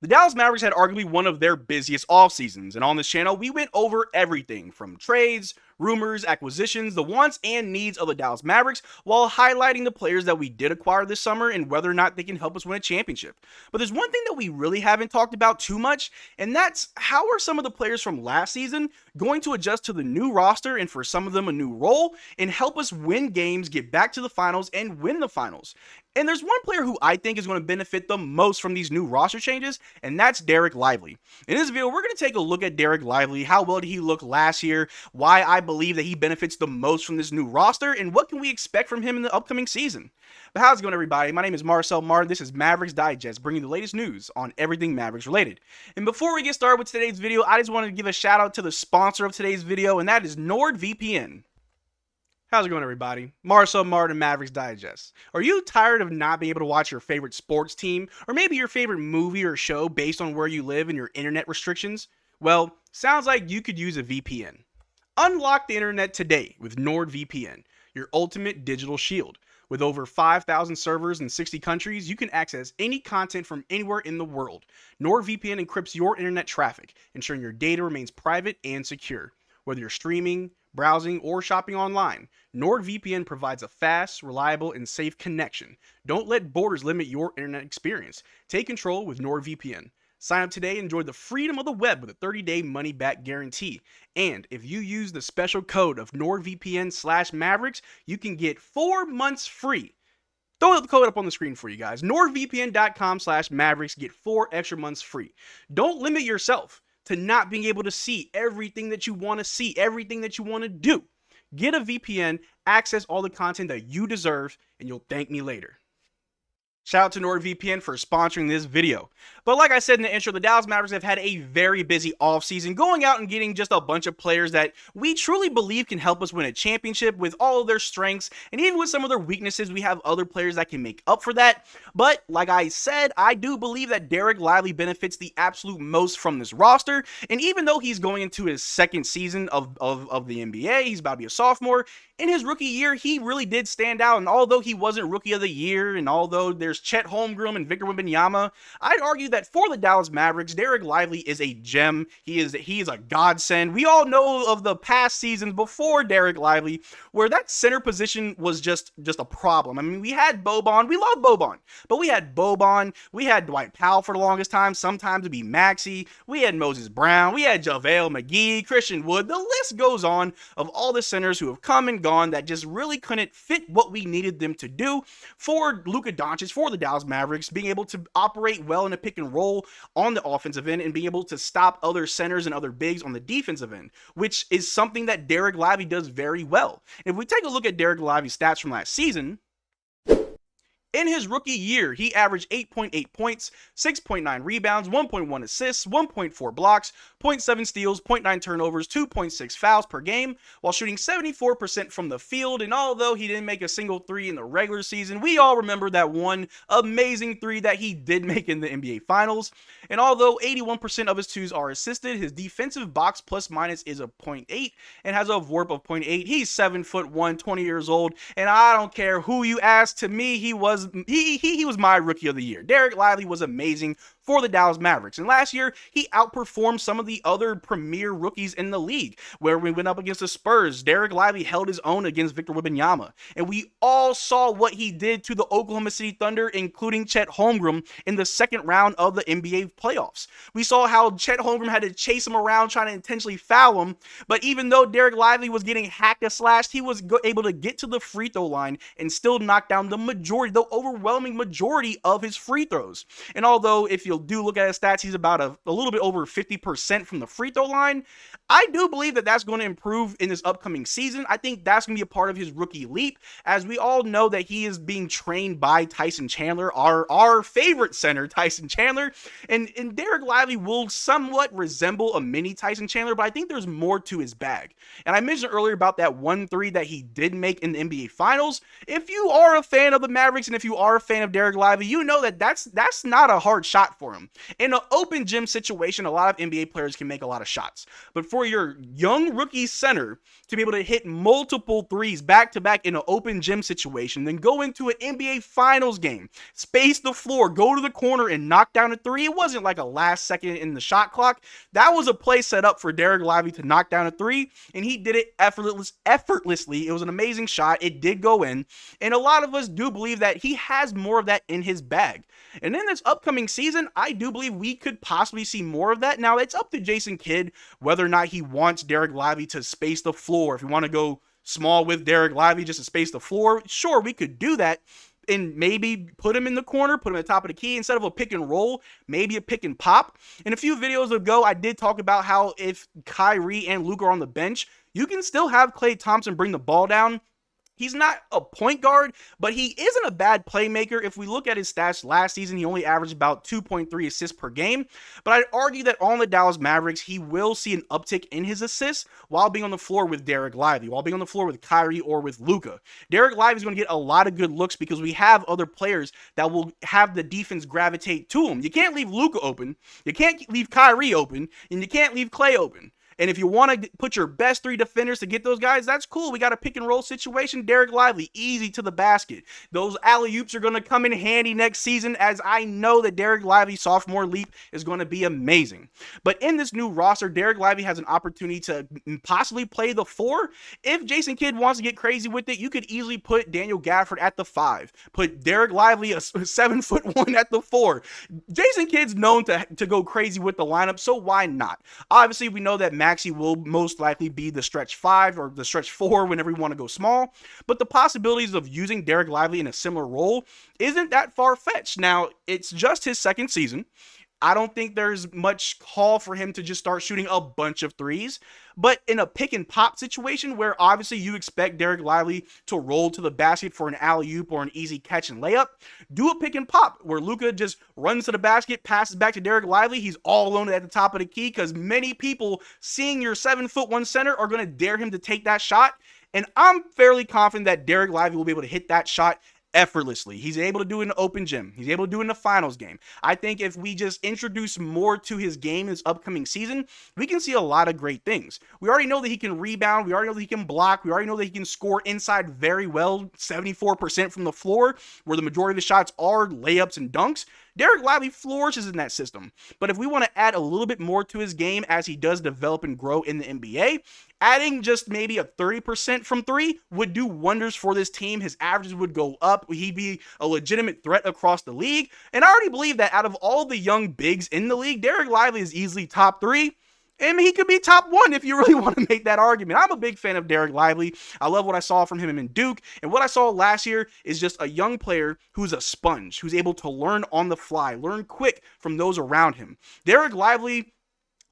The Dallas Mavericks had arguably one of their busiest off seasons, and on this channel, we went over everything from trades, rumors, acquisitions, the wants and needs of the Dallas Mavericks, while highlighting the players that we did acquire this summer and whether or not they can help us win a championship. But there's one thing that we really haven't talked about too much, and that's how are some of the players from last season going to adjust to the new roster and for some of them a new role and help us win games, get back to the finals, and win the finals. And there's one player who I think is going to benefit the most from these new roster changes, and that's Dereck Lively. In this video, we're going to take a look at Dereck Lively, how well did he look last year, why I believe that he benefits the most from this new roster, and what can we expect from him in the upcoming season. But how's it going, everybody? My name is Marcel Martin. This is Mavs Digest, bringing the latest news on everything Mavericks related. And before we get started with today's video, I just wanted to give a shout out to the sponsor of today's video, and that is NordVPN. How's it going, everybody? Marcel Martin, Mavs Digest. Are you tired of not being able to watch your favorite sports team, or maybe your favorite movie or show based on where you live and your internet restrictions? Well, sounds like you could use a VPN. Unlock the internet today with NordVPN, your ultimate digital shield. With over 5,000 servers in 60 countries, you can access any content from anywhere in the world. NordVPN encrypts your internet traffic, ensuring your data remains private and secure. Whether you're streaming, browsing, or shopping online, NordVPN provides a fast, reliable, and safe connection. Don't let borders limit your internet experience. Take control with NordVPN. Sign up today and enjoy the freedom of the web with a 30-day money-back guarantee. And if you use the special code of NordVPN/Mavericks, you can get 4 months free. Throw the code up on the screen for you guys. NordVPN.com/Mavericks. Get 4 extra months free. Don't limit yourself to not being able to see everything that you want to see, everything that you want to do. Get a VPN, access all the content that you deserve, and you'll thank me later. Shout out to NordVPN for sponsoring this video. But like I said in the intro, the Dallas Mavericks have had a very busy offseason, going out and getting just a bunch of players that we truly believe can help us win a championship with all of their strengths, and even with some of their weaknesses, we have other players that can make up for that. But like I said, I do believe that Dereck Lively benefits the absolute most from this roster, and even though he's going into his second season of the NBA, he's about to be a sophomore, in his rookie year, he really did stand out, and although he wasn't Rookie of the Year, and although there's Chet Holmgren and Victor Wembanyama, I'd argue that for the Dallas Mavericks, Dereck Lively is a gem. He is a godsend. We all know of the past seasons before Dereck Lively, where that center position was just a problem. I mean, we had Boban. We love Boban, but we had Boban. We had Dwight Powell for the longest time. Sometimes it'd be Maxey. We had Moses Brown. We had JaVale McGee, Christian Wood. The list goes on of all the centers who have come and gone that just really couldn't fit what we needed them to do. For Luka Doncic, for the Dallas Mavericks, being able to operate well in a pick and roll on the offensive end and being able to stop other centers and other bigs on the defensive end, which is something that Dereck Lively does very well. If we take a look at Dereck Lively's stats from last season, in his rookie year, he averaged 8.8 points, 6.9 rebounds, 1.1 assists, 1.4 blocks, 0.7 steals, 0.9 turnovers, 2.6 fouls per game, while shooting 74% from the field. And although he didn't make a single three in the regular season, we all remember that one amazing three that he did make in the NBA Finals. And although 81% of his twos are assisted, his defensive box plus minus is a 0.8 and has a VORP of 0.8. He's 7'1", 20 years old, and I don't care who you ask. To me, he was my Rookie of the Year. Dereck Lively was amazing for the Dallas Mavericks. And last year, he outperformed some of the other premier rookies in the league. Where we went up against the Spurs, Dereck Lively held his own against Victor Wembanyama. And we all saw what he did to the Oklahoma City Thunder, including Chet Holmgren, in the second round of the NBA playoffs. We saw how Chet Holmgren had to chase him around, trying to intentionally foul him. But even though Dereck Lively was getting hacked and slashed, he was able to get to the free throw line and still knock down the overwhelming majority of his free throws. And although if you'll do look at his stats, he's about a little bit over 50% from the free throw line, I do believe that that's going to improve in this upcoming season. I think that's going to be a part of his rookie leap, as we all know that he is being trained by Tyson Chandler, our favorite center, Tyson Chandler. And Dereck Lively will somewhat resemble a mini Tyson Chandler, but I think there's more to his bag. And I mentioned earlier about that 1-3 that he did make in the NBA Finals. If you are a fan of the Mavericks and if you are a fan of Dereck Lively, you know that that's not a hard shot for for him. In an open gym situation, a lot of NBA players can make a lot of shots. But for your young rookie center to be able to hit multiple threes back-to-back in an open gym situation, then go into an NBA Finals game, space the floor, go to the corner, and knock down a three, it wasn't like a last second in the shot clock. That was a play set up for Dereck Lively to knock down a three, and he did it effortlessly. It was an amazing shot. It did go in, and a lot of us do believe that he has more of that in his bag. And in this upcoming season, I do believe we could possibly see more of that. Now, it's up to Jason Kidd whether or not he wants Dereck Lively to space the floor. If you want to go small with Dereck Lively just to space the floor, sure, we could do that. And maybe put him in the corner, put him at the top of the key. Instead of a pick and roll, maybe a pick and pop. In a few videos ago, I did talk about how if Kyrie and Luka are on the bench, you can still have Klay Thompson bring the ball down. He's not a point guard, but he isn't a bad playmaker. If we look at his stats last season, he only averaged about 2.3 assists per game. But I'd argue that on the Dallas Mavericks, he will see an uptick in his assists while being on the floor with Dereck Lively, while being on the floor with Kyrie or with Luka. Dereck Lively is going to get a lot of good looks because we have other players that will have the defense gravitate to him. You can't leave Luka open, you can't leave Kyrie open, and you can't leave Klay open. And if you want to put your best three defenders to get those guys, that's cool. We got a pick and roll situation. Dereck Lively, easy to the basket. Those alley-oops are going to come in handy next season, as I know that Dereck Lively's sophomore leap is going to be amazing. But in this new roster, Dereck Lively has an opportunity to possibly play the 4. If Jason Kidd wants to get crazy with it, you could easily put Daniel Gafford at the 5. Put Dereck Lively, a 7'1" at the 4. Jason Kidd's known to go crazy with the lineup, so why not? Obviously, we know that Maxey will most likely be the stretch 5 or the stretch 4 whenever we want to go small, but the possibilities of using Dereck Lively in a similar role isn't that far-fetched. Now, it's just his second season. I don't think there's much call for him to just start shooting a bunch of threes, but in a pick and pop situation where obviously you expect Dereck Lively to roll to the basket for an alley-oop or an easy catch and layup, do a pick and pop where Luka just runs to the basket, passes back to Dereck Lively. He's all alone at the top of the key because many people seeing your 7'1" center are going to dare him to take that shot. And I'm fairly confident that Dereck Lively will be able to hit that shot effortlessly. He's able to do it in the open gym. He's able to do it in the finals game. I think if we just introduce more to his game this upcoming season, we can see a lot of great things. We already know that he can rebound. We already know that he can block. We already know that he can score inside very well, 74% from the floor, where the majority of the shots are layups and dunks. Dereck Lively flourishes in that system. But if we want to add a little bit more to his game as he does develop and grow in the NBA, adding just maybe a 30% from 3 would do wonders for this team. His averages would go up. He'd be a legitimate threat across the league. And I already believe that out of all the young bigs in the league, Dereck Lively is easily top 3. And he could be top 1 if you really want to make that argument. I'm a big fan of Dereck Lively. I love what I saw from him in Duke. And what I saw last year is just a young player who's a sponge, who's able to learn on the fly, learn quick from those around him. Dereck Lively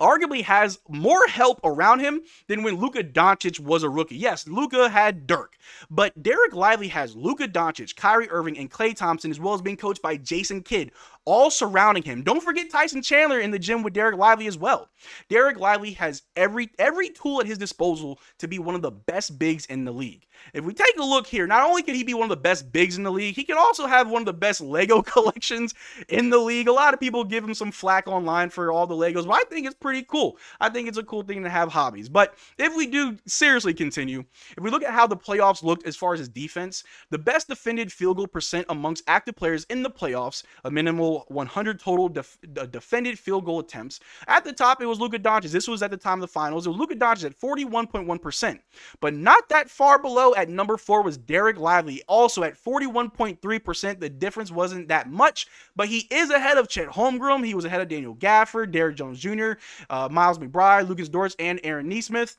arguably has more help around him than when Luka Doncic was a rookie. Yes, Luka had Dirk, but Dereck Lively has Luka Doncic, Kyrie Irving, and Klay Thompson, as well as being coached by Jason Kidd, all surrounding him. Don't forget Tyson Chandler in the gym with Dereck Lively as well. Dereck Lively has every tool at his disposal to be one of the best bigs in the league. If we take a look here, not only can he be one of the best bigs in the league, he can also have one of the best Lego collections in the league. A lot of people give him some flack online for all the Legos, but I think it's pretty cool. I think it's a cool thing to have hobbies. But if we do seriously continue, if we look at how the playoffs looked as far as his defense, the best defended field goal percent amongst active players in the playoffs, a minimal 100 total defended field goal attempts. At the top, it was Luka Doncic. This was at the time of the finals. It was Luka Doncic at 41.1%. But not that far below at number 4 was Dereck Lively, also at 41.3%. The difference wasn't that much, but he is ahead of Chet Holmgren. He was ahead of Daniel Gafford, Derrick Jones Jr., Miles McBride, Lucas Dort, and Aaron Nesmith.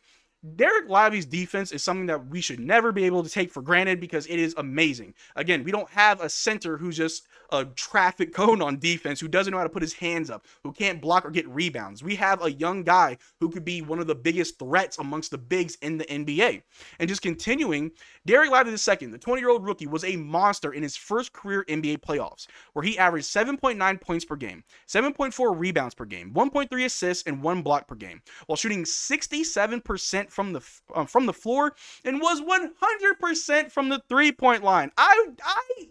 Dereck Lively's defense is something that we should never be able to take for granted because it is amazing. Again, we don't have a center who's just a traffic cone on defense, who doesn't know how to put his hands up, who can't block or get rebounds. We have a young guy who could be one of the biggest threats amongst the bigs in the NBA. And just continuing, Dereck Lively II, the 20-year-old rookie, was a monster in his first career NBA playoffs, where he averaged 7.9 points per game, 7.4 rebounds per game, 1.3 assists, and 1 block per game, while shooting 67% from the floor and was 100% from the three-point line. I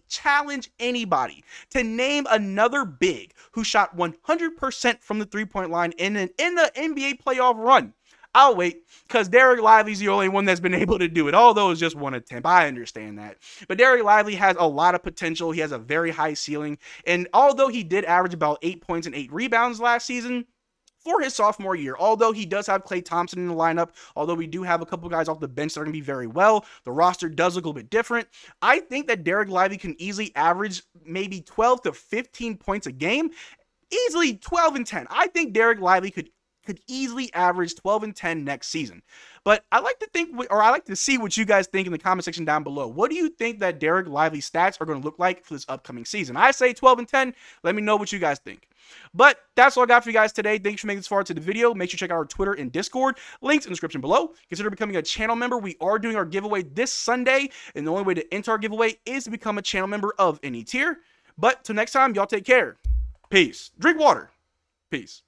challenge anybody to name another big who shot 100% from the three-point line in the NBA playoff run. I'll wait, because Dereck Lively's the only one that's been able to do it, although it's just one attempt. I understand that. But Dereck Lively has a lot of potential. He has a very high ceiling. And although he did average about 8 points and 8 rebounds last season, for his sophomore year, although he does have Klay Thompson in the lineup, although we do have a couple guys off the bench that are going to be very well, the roster does look a little bit different. I think that Dereck Lively can easily average maybe 12 to 15 points a game, easily 12 and 10. I think Dereck Lively could easily average 12 and 10 next season. But I like to see what you guys think in the comment section down below. What do you think that Dereck Lively's stats are going to look like for this upcoming season? I say 12 and 10. Let me know what you guys think. But that's all I got for you guys today. Thanks for making this far into the video. Make sure you check out our Twitter and Discord. Links in the description below. Consider becoming a channel member. We are doing our giveaway this Sunday, and the only way to enter our giveaway is to become a channel member of any tier. But till next time, y'all take care. Peace. Drink water. Peace.